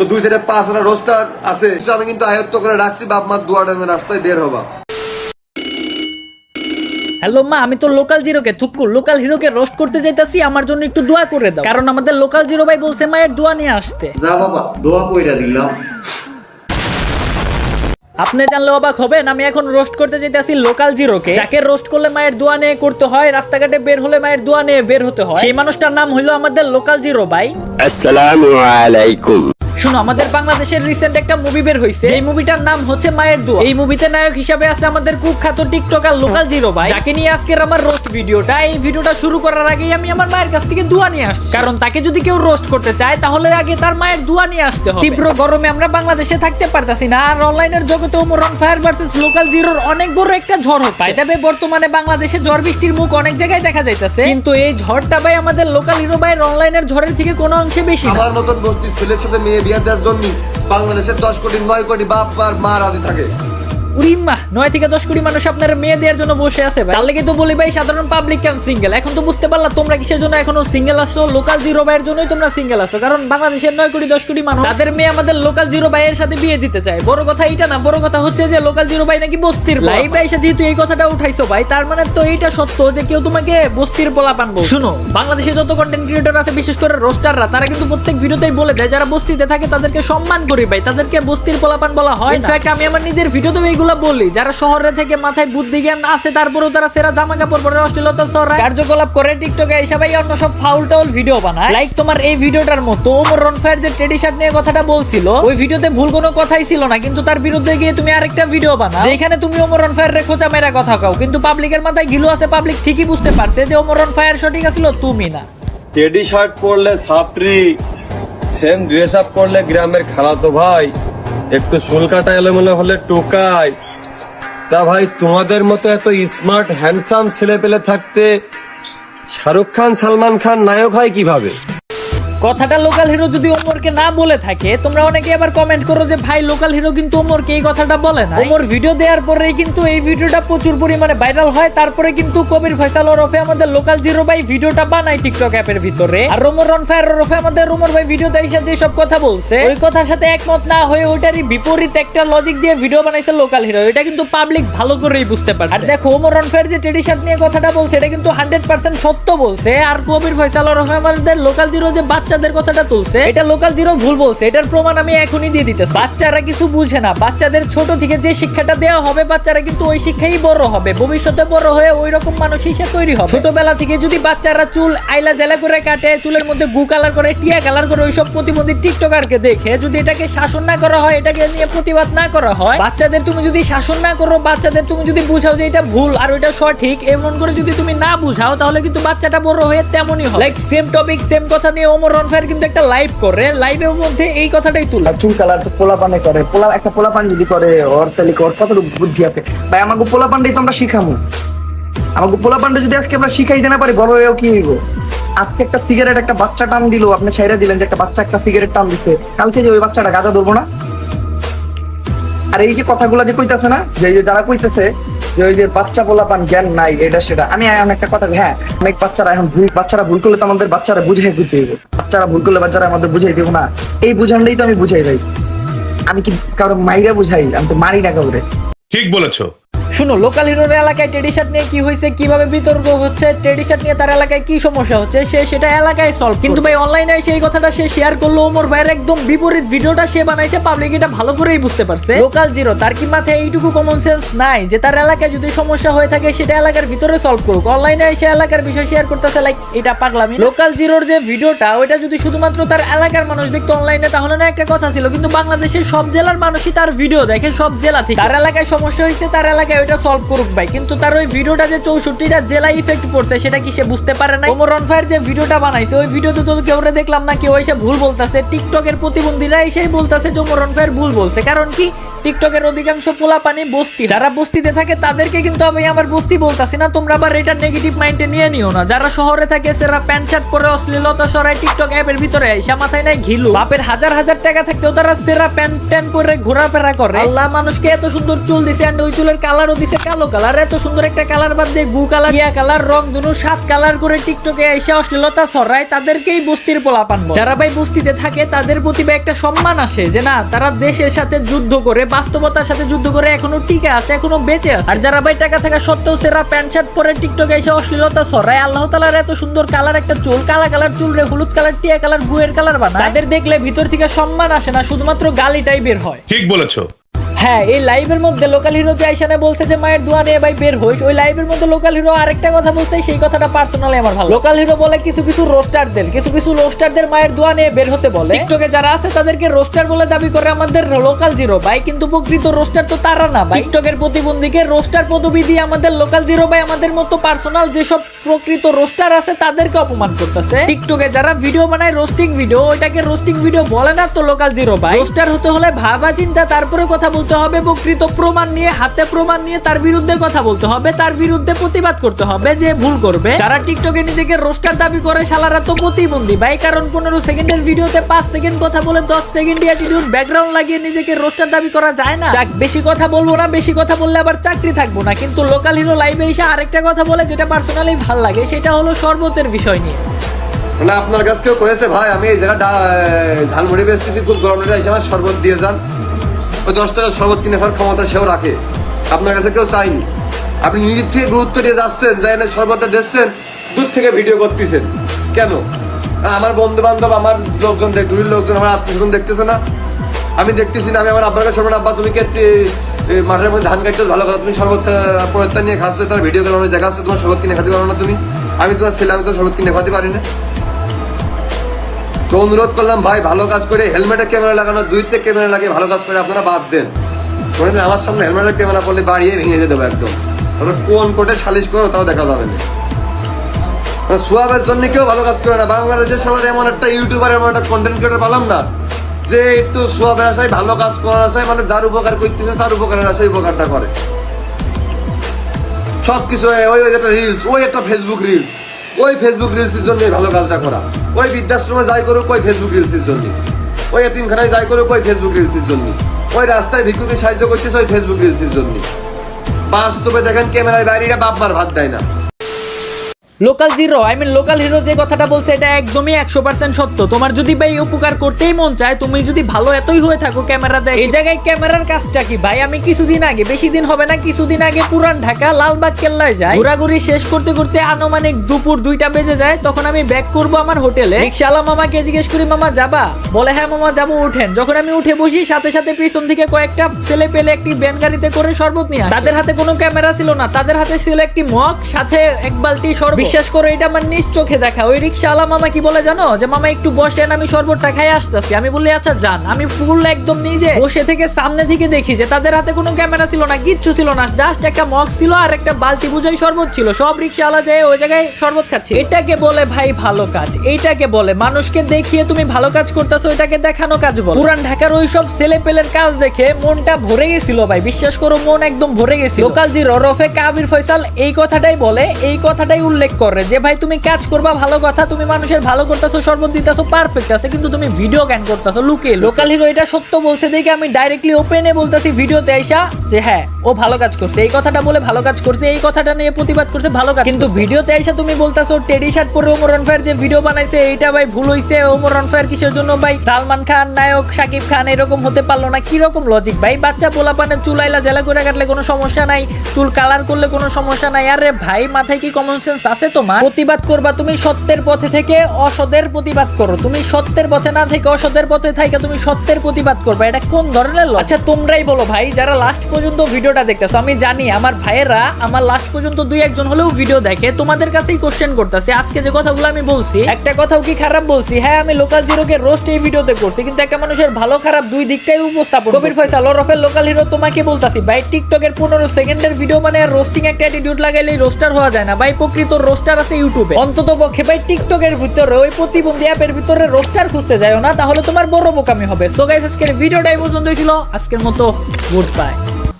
তো 2 সাইডে 5 রোস্টার আছে, আমি কিন্তু আয়ত্ত করে রাখছি। বাপ মার দুয়ারে রাস্তায় বের হবা। হ্যালো মা, আমি তো লোকাল জিরোকে থুক্কু লোকাল হিরোকে রোস্ট করতে যাইতাছি, আমার জন্য একটু দোয়া করে দাও, কারণ আমাদের লোকাল জিরো ভাই বলছে মায়ের দোয়া নিয়ে আসতে। যা বাবা, দোয়া কইরা দিলাম। আপনি জানলে অবাক হবেন, আমি এখন রোস্ট করতে যাইতাছি লোকাল জিরোকে, যাকে রোস্ট করলে মায়ের দোয়া নিয়ে করতে হয়, রাস্তাঘাটে বের হলে মায়ের দোয়া নিয়ে বের হতে হয়। সেই মানুষটার নাম হইলো আমাদের লোকাল জিরো ভাই। আসসালামু আলাইকুম। শুনো, আমাদের বাংলাদেশের রিসেন্ট একটা মুভি বের হইছে, এই মুভিটার নাম হচ্ছে মায়ের দোয়া। এই মুভিতে নায়ক হিসেবে আছে আমাদের কুখ্যাত টিকটকার লোকাল জিরো ভাই, যাকে নিয়ে আজকের আমার রোস্ট ভিডিওটা। এই ভিডিওটা শুরু করার আগেই আমি আমার মায়ের কাছ থেকে দোয়া নিয়ে আসছি, কারণ তাকে যদি কেউ রোস্ট করতে চায় তাহলে আগে তার মায়ের দোয়া নিয়ে আসতে হবে। তীব্র গরমে আমরা বাংলাদেশে থাকতে পারতাছি না, আর অনলাইনের জগতে Omar on fire versus local জিরোর অনেক বড় একটা ঝড় হচ্ছে। তবে বর্তমানে বাংলাদেশে ঝড় বৃষ্টির মুখ অনেক জায়গায় দেখা যাইতাছে, কিন্তু এই ঝড়টা ভাই আমাদের লোকাল হিরো ভাইয়ের অনলাইনের ঝড়ের থেকে কোনো অংশে বেশি না। আমার মতন বস্তির ছেলের সাথে মেয়ে বিয়ে দেওয়ার জন্য বাংলাদেশের 10 কোটি 9 কোটি বাপ আর মা রাজি থাকে। উরিম্মা 9 থেকে 10 কোটি মানুষ আপনার মেয়ে দেওয়ার জন্য বসে আছে ভাই। তার লাগি তো বলি ভাই, সাধারণ পাবলিক ক্যান সিঙ্গেল। এখন তো বুঝতে পারলা তোমরা কিসের জন্য এখনো সিঙ্গেল আসছো। লোকাল জিরো ভাইয়ের জন্যই তোমরা সিঙ্গেল আসছো, কারণ বাংলাদেশের 9 কোটি 10 কোটি মানুষ তাদের মেয়ে আমাদের লোকাল জিরো ভাইয়ের সাথে বিয়ে দিতে চায়। বড় কথা এইটা না, বড় কথা হচ্ছে যে লোকাল জিরো ভাই নাকি বস্তির। লাইভে এসে যেহেতু এই কথাটা উঠাইছো ভাই, তার মানে তো এইটা সত্য যে কেউ তোমাকে বস্তির পোলা পান বলছে। শুনো, বাংলাদেশে যত কন্টেন্ট ক্রিয়েটর আছে, বিশেষ করে রোস্টাররা, তারা কিন্তু প্রত্যেক ভিডিওতেই বলে দেয় যারা বস্তিতে থাকে তাদেরকে সম্মান করি ভাই, তাদেরকে বস্তির পোলাপান বলা হয়। ইনফ্যাক্ট আমি আমার নিজের ভিডিওতেও এইগুলা বলি, যারা শহরে থেকে মাথায় বুদ্ধি জ্ঞান আছে তারপরেও তারা সেরা জামা কাপড় পরে অশ্লীলতা ছড়ায়, কার্যকলাপ করে টিকটকে এসে ভাই অন্য সব ফাউল টাউল ভিডিও বানায়। লাইক তোমার এই ভিডিওটার মতো ওমর অন ফায়ার যে টেডি শার্ট নিয়ে কথাটা বলছিল, ওই ভিডিওতে ভুল কোনো কথাই ছিল না, কিন্তু তার বিরুদ্ধে গিয়ে তুমি আরেকটা ভিডিও বানাও যেখানে তুমি ওমর অন ফায়ার রে খোঁচা মেরা কথা কও, কিন্তু পাবলিকের মাথায় গিলু আছে। পাবলিক ঠিকই বুঝতে পারছে যে ওমর অন ফায়ার সঠিক আছিল, তুমি না। টেডি শার্ট পরলে সাপরি, সেম ড্রেস আপ করলে গ্রামের খালাতো ভাই, একটু চুল কাটা এলোমেলো হলে টোকাই। তা ভাই, তোমাদের মতো এত স্মার্ট হ্যান্ডসাম ছেলে পেলে থাকতে শাহরুখ খান সালমান খান নায়ক হয় কিভাবে? কথাটা লোকাল হিরো যদি ওমরকে না বলে থাকে, তোমরা অনেকে আবার কমেন্ট করো যে ভাই লোকাল হিরো কিন্তু ওমরকে এই কথাটা বলে না। ওমর ভিডিও দেওয়ার পরেই কিন্তু এই ভিডিওটা প্রচুর পরিমাণে ভাইরাল হয়, তারপরে কিন্তু কবির ফয়সাল ওরফে আমাদের লোকাল জিরো ভাই ভিডিওটা বানায় টিকটক অ্যাপের ভিতরে। আর ওমর অন ফায়ার ওরফে আমাদের ওমর ভাই ভিডিওতে এসে যে সব কথা বলছে, ওই কথার সাথে একমত না হয়ে ওইটারই বিপরীত একটা লজিক দিয়ে ভিডিও বানাইছে লোকাল হিরো। এটা কিন্তু পাবলিক ভালো করেই বুঝতে পারছে। আর দেখো, ওমর অন ফায়ার যে টেডি শার্ট নিয়ে কথাটা বলছে, এটা কিন্তু 100% সত্য বলছে। আর কবির ফয়সাল ওরফে আমাদের লোকাল জিরো যে বাচ্চাদের কথাটা তুলছে, এটা লোকাল জিরো ভুল বলছে। এটার প্রমাণ আমি এখনই দিয়ে দিতেছি। বাচ্চারা কিছু বুঝে না, বাচ্চাদের ছোট থেকে যে শিক্ষাটা দেওয়া হবে, বাচ্চারা কিন্তু ওই শিক্ষাই বড় হবে, ভবিষ্যতে বড় হয়ে ওই রকম মানুষ হিসেবে তৈরি হবে। ছোটবেলা থেকে যদি বাচ্চারা চুল আইলা জেলা করে কাটে, চুলের মধ্যে গু কালার করে, টিয়া কালার করে, ওইসব প্রতিবন্ধী টিকটকারকে দেখে যদি এটাকে শাসন না করা হয়, এটাকে নিয়ে প্রতিবাদ না করা হয়, বাচ্চাদের তুমি যদি শাসন না করো, বাচ্চাদের তুমি যদি বুঝাও যে এটা ভুল আর ওইটা সঠিক, এমন করে যদি তুমি না বুঝাও, তাহলে কিন্তু বাচ্চাটা বড় হয়ে তেমনই হবে। লাইক সেম টপিক সেম কথা নিয়ে ওমর অন ফায়ার কিন্তু একটা লাইভ করে, লাইভের মধ্যে এই কথাটাই তুলে। চুল কালার তো পোলা পানে করে, একটা পোলা পান যদি করে ওর তাহলে ওর কত বুদ্ধি আছে ভাই। আমাকে পোলা পানটাই তো আমরা শিখামু, আমাকে পোলা পানটা যদি আজকে আমরা শিখাইতে না পারি, বড় হয়েও কি হইব? আজকে একটা সিগারেট একটা বাচ্চা টান দিল, আপনি ছাইরা দিলেন যে একটা বাচ্চা একটা সিগারেট টান দিচ্ছে, কালকে যে ওই বাচ্চাটা গাঁজা ধরবো না? আর এই যে কথাগুলো যে কইতাছে না, যে যারা কইতেছে যে ওই যে বাচ্চা পোলা পান জ্ঞান নাই, এটা সেটা, আমি এখন একটা কথা, হ্যাঁ অনেক বাচ্চারা এখন বাচ্চারা ভুল করলে তো আমাদের বাচ্চারা বুঝাই দিতে হইব। বাচ্চারা ভুল করলে বাচ্চারা আমাদের বুঝাই দেবো না, এই বুঝানটাই তো আমি বুঝাই ভাই। আমি কি কারো মাইরা বুঝাই? আমি তো মারি না কাউরে। ঠিক বলেছো। শুনো, লোকাল হিরোর এলাকায় টেডি শার্ট নিয়ে কি হয়েছে, কিভাবে বিতর্ক হচ্ছে, টেডি শার্ট নিয়ে তার এলাকায় কি সমস্যা হচ্ছে, সে সেটা এলাকায় সলভ। কিন্তু ভাই অনলাইনে সেই কথাটা সে শেয়ার করলো, ওমর ভাইয়ের একদম বিপরীত ভিডিওটা সে বানাইছে, পাবলিক এটা ভালো করেই বুঝতে পারছে। লোকাল জিরো তার কি মাথায় এইটুকু কমন সেন্স নাই যে তার এলাকায় যদি সমস্যা হয়ে থাকে সেটা এলাকার ভিতরে সলভ করুক? অনলাইনে সে এলাকার বিষয় শেয়ার করতেছে, লাইক এটা পাগলামি। লোকাল জিরোর যে ভিডিওটা, ওইটা যদি শুধুমাত্র তার এলাকার মানুষ দেখতো অনলাইনে, তাহলে না একটা কথা ছিল, কিন্তু বাংলাদেশের সব জেলার মানুষই তার ভিডিও দেখে, সব জেলা থেকে। তার এলাকায় সমস্যা হয়েছে, তার এলাকায় ওইটা সলভ করুক ভাই, কিন্তু তার ওই ভিডিওটা যে 64টা জেলায় ইফেক্ট পড়ছে, সেটা কি সে বুঝতে পারে না? ওমর অন ফায়ার যে ভিডিওটা বানাইছে, ওই ভিডিওতে তো কেউ দেখলাম না কেউ এসে ভুল বলতেছে, টিকটকের প্রতিবন্ধীরা এসেই বলতেছে যে ওমর অন ফায়ার ভুল বলছে। কারণ কি? টিকটকের অধিকাংশ পোলাপানি বস্তি, যারা বস্তিতে থাকে তাদেরকে কিন্তু আমি আমার বস্তি বলতাছি না, তোমরা আবার এটা নেগেটিভ মাইন্ডে নিয়ে নিও না। যারা শহরে থাকে সেরা প্যান্ট শার্ট পরে অশ্লীলতা সরাই টিকটক অ্যাপের ভিতরে আইসা মাথায় নাই ঘিলু, বাপের হাজার হাজার টাকা থাকতেও তারা সেরা প্যান্ট ট্যান পরে ঘোরাফেরা করে। আল্লাহ মানুষকে এত সুন্দর চুল দিছে, এন্ড ওই চুলের কালারও দিছে কালো কালার, এত সুন্দর একটা কালার বাদ দিয়ে গু কালার, ইয়া কালার, রং দুনো 7 কালার করে টিকটকে আইসা অশ্লীলতা ছড়ায়, তাদেরকেই বস্তির পোলাপান বলে। যারা ভাই বস্তিতে থাকে তাদের প্রতি একটা সম্মান আসে যে না তারা দেশের সাথে যুদ্ধ করে, বাস্তবতার সাথে যুদ্ধ করে এখনো টিকে আছে, এখনো বেঁচে আছে। আর যারা ভাই টাকা থাকা সত্ত্বেও সেরা প্যান্ট শার্ট পরে টিকটকে এসে অশ্লীলতা ছড়ায়, আল্লাহ তাআলার এত সুন্দর কালার একটা চুল, কালা কালার চুল রে হলুদ কালার, টিয়া কালার, গুয়ের কালার বানায়, তাদের দেখলে ভিতর থেকে সম্মান আসে না, শুধুমাত্র গালিটাই বের হয়। ঠিক বলেছো। হ্যাঁ, এই লাইভের মধ্যে লোকাল হিরো যে আইসানে বলছে যে মায়ের দোয়া নিয়ে ভাই বের হইস, ওই লাইভের মধ্যে লোকাল হিরো আরেকটা কথা বলছে, সেই কথাটা পার্সোনালি আমার ভালো। লোকাল হিরো বলে কিছু রোস্টারদের মায়ের দোয়া নিয়ে বের হতে বলে। টিকটকে যারা আছে তাদেরকে রোস্টার বলে দাবি করে আমাদের লোকাল জিরো ভাই, কিন্তু প্রকৃত রোস্টার তো তারা না ভাই। টিকটকের প্রতিবন্ধীকে রোস্টার পদবি দিয়ে আমাদের লোকাল জিরো ভাই আমাদের মতো পার্সোনাল যেসব প্রকৃত রোস্টার আছে তাদেরকে অপমান করতেছে। টিকটকে যারা ভিডিও বানায় রোস্টিং ভিডিও, ওইটাকে রোস্টিং ভিডিও বলে না তো লোকাল জিরো ভাই। রোস্টার হতে হলে ভাবা চিন্তা তারপরে কথা বলতে হবে, প্রকৃত প্রমাণ নিয়ে, হাতে প্রমাণ নিয়ে তার বিরুদ্ধে কথা বলতে হবে, তার বিরুদ্ধে প্রতিবাদ করতে হবে যে ভুল করবে। যারা টিকটকে নিজেকে রোস্টার দাবি করে শালারা তো প্রতিবন্ধী ভাই, কারণ 15 সেকেন্ডের ভিডিওতে 5 সেকেন্ড কথা বলে 10 সেকেন্ড অ্যাটিটিউড ব্যাকগ্রাউন্ড লাগিয়ে নিজেকে রোস্টার দাবি করা যায় না। যাক, বেশি কথা বলবো না, বেশি কথা বললে আবার চাকরি থাকবো না। কিন্তু লোকাল হিরো লাইভে এসে আরেকটা কথা বলে যেটা পার্সোনালি ভাল লাগে, সেটা হলো শরবতের বিষয় নিয়ে। মানে আপনার কাছে কেউ কয়েছে ভাই আমি এই জায়গাটা ঝালমুড়ি বেচতেছি, খুব গরম লেগে এসে আমার শরবত দিয়ে যান, ওই 10 টাকার শরবত কিনে খাওয়ার ক্ষমতা সেও রাখে, আপনার কাছে কেউ চাইনি। আপনি নিজের থেকে গুরুত্ব দিয়ে যাচ্ছেন, যাই না শরবতটা দিচ্ছেন, দূর থেকে ভিডিও করতেছেন কেন? আমার বন্ধু বান্ধব, আমার লোকজন, দূরের লোকজন, আমার আত্মীয়জন দেখতেছে না? আমি দেখতেছি না? আমি আমার আব্বার কাছে শরবত, আব্বা তুমি কে মাঠের মধ্যে ধান কাটতে ভালো কথা, তুমি শরবত পরেরটা নিয়ে খাচ্ছ, তার ভিডিও করে অনেক জায়গা আছে, তোমার শরবত কিনে খাতে পারো না তুমি? আমি তোমার ছেলে, আমি তো শরবত কিনে খাতে পারি না। তো অনুরোধ করলাম ভাই, ভালো কাজ করে হেলমেটের ক্যামেরা লাগানো, 2তে ক্যামেরা লাগিয়ে ভালো কাজ করে আপনারা বাদ দেন। কোনোদিন আমার সামনে হেলমেটের ক্যামেরা করলে বাড়িয়ে ভেঙে যেতে দেবো একদম। তারপরে কোন কোর্টে সালিশ করো তাও দেখা যাবে না। মানে সোয়াবের জন্য কেউ ভালো কাজ করে না। বাংলাদেশের সবার এমন একটা ইউটিউবার, এমন একটা কন্টেন্ট ক্রিয়েটর পেলাম না যে একটু সোয়াবের আশায়, ভালো কাজ করার আশায়, মানে যার উপকার করতেছে তার উপকারের আশায় উপকারটা করে। সব কিছু ওই একটা রিলস, ওই একটা ফেসবুক রিলস, ওই ফেসবুক রিলসের জন্য ভালো কাজটা করা। ওই বৃদ্ধাশ্রমে যাই করুক ওই ফেসবুক রিলসের জন্য, ওই এতিমখানায় যাই করুক ওই ফেসবুক রিলসের জন্য, ওই রাস্তায় ভিক্ষুকে সাহায্য করতেছে ওই ফেসবুক রিলসের জন্য। বাস্তবে দেখেন ক্যামেরার বাইরেটা বাপমার ভাত দেয় না। লোকাল জিরো, লোকাল হিরো যে কথাটা বলছে এটা একদমই 100% সত্য। তোমার যদি ভাই উপকার করতেই মন চায়, তুমি যদি ভালো এতই হয়ে থাকো ক্যামেরা দেখ, এই জায়গায় ক্যামেরার কাজটা কি ভাই? আমি কিছুদিন আগে, বেশি দিন হবে না, কিছুদিন আগে পুরান ঢাকা লালবাগ কেল্লায় যাই, ঘোরাঘুরি শেষ করতে করতে আনুমানিক দুপুর 2টা বেজে যায়। তখন আমি ব্যাক করবো আমার হোটেলে, রিকশাওয়ালা মামাকে জিজ্ঞেস করি মামা যাবা? বলে হ্যাঁ মামা যাবো, উঠেন। যখন আমি উঠে বসি, সাথে সাথে পিছন থেকে কয়েকটা ছেলে পেলে একটি ভ্যান গাড়িতে করে শরবত নিয়ে আসে। তাদের হাতে কোনো ক্যামেরা ছিল না, তাদের হাতে ছিল একটি মগ, সাথে 1 বালতি শরবত। বিশ্বাস করে এটা আমার নিজ চোখে দেখা। ওই রিকশাওয়ালা মামা কি বলে জানো? যে মামা একটু বসেন, আমি শরবতটা খাই আসতেছি। আমি বলি আচ্ছা যান। আমি ফুল একদম নিজে বসে থেকে সামনে থেকে দেখি যে তাদের হাতে কোনো ক্যামেরা ছিল না, কিচ্ছু ছিল না, জাস্ট একটা মগ ছিল আর একটা বালতি বুঝাই শরবত ছিল। সব রিকশাওয়ালা যায় ওই জায়গায় শরবত খাচ্ছে। এটাকে বলে ভাই ভালো কাজ, এইটাকে বলে মানুষকে দেখিয়ে তুমি ভালো কাজ করতেছো, এটাকে দেখানো কাজ বলে। পুরান ঢাকার ওই সব ছেলে পেলের কাজ দেখে মনটা ভরে গেছিল ভাই, বিশ্বাস করো মন একদম ভরে গেছিল। লোকাল জিরো রফে কাবির ফয়সাল এই কথাটাই বলে, এই কথাটাই উল্লেখ করে যে ভাই তুমি কাজ করবা ভালো কথা, তুমি মানুষের ভালো করতেছো, শরবত দিতেছো, পারফেক্ট আছে, কিন্তু তুমি ভিডিও ক্যান করতেছো লুকিয়ে। লোকাল হিরো এটা সত্য বলছে দেখে আমি ডাইরেক্টলি ওপেনে বলতেছি ভিডিওতে আইসা যে হ্যাঁ ও ভালো কাজ করছে, এই কথাটা বলে ভালো কাজ করছে, এই কথাটা নিয়ে প্রতিবাদ করছে, ভালো কাজ। কিন্তু ভিডিওতে আইসা তুমি বলতেছো টেডি শার্ট পরে ওমর রনফায়ার যে ভিডিও বানাইছে এইটা ভাই ভুল হইছে, ওমর রনফায়ার কিসের জন্য ভাই সালমান খান নায়ক, শাকিব খান এরকম হতে পারলো না? কি রকম লজিক ভাই? বাচ্চা পোলাপানের চুল আইলা জেলা করে কাটলে কোনো সমস্যা নাই, চুল কালার করলে কোনো সমস্যা নাই। আরে ভাই মাথায় কি কমন সেন্স আছে তোমার? প্রতিবাদ করবা তুমি সত্যের পথে থেকে অসতের প্রতিবাদ করো, তুমি সত্যের পথে না থেকে অসতের পথে থেকে তুমি সত্যের প্রতিবাদ করবা, এটা কোন ধরনের লোক? আচ্ছা তোমরাই বলো ভাই, যারা লাস্ট পর্যন্ত ভিডিওটা দেখতেছো, আমি জানি আমার ভাইয়েরা আমার লাস্ট পর্যন্ত 2-1 হলেও ভিডিও দেখে, তোমাদের কাছেই কোশ্চেন করতেছে আজকে যে কথাগুলো আমি বলছি একটা কথাও কি খারাপ বলছি? হ্যাঁ আমি লোকাল জিরোকে রোস্ট এই ভিডিওতে করছি, কিন্তু একটা মানুষের ভালো খারাপ দুই দিকটাই উপস্থাপন। কবির ফয়সাল ওরফে লোকাল হিরো তোমাকে বলতাছি ভাই, টিকটকের 15 সেকেন্ডের ভিডিও মানে রোস্টিং একটা অ্যাটিটিউড লাগাইলেই রোস্টার হওয়া যায় না ভাই। প্রকৃত রোস্টার আছে ইউটিউবে। অন্তত পক্ষে ভাই টিকটকের ভিতরে ওই প্রতিবন্ধী অ্যাপের ভিতরে রোস্টার খুঁজতে যাও না, তাহলে তোমার বড় বোকামি হবে। সো গাইস আজকের ভিডিওটা এই পর্যন্তই ছিল, আজকের মতো গুড বাই।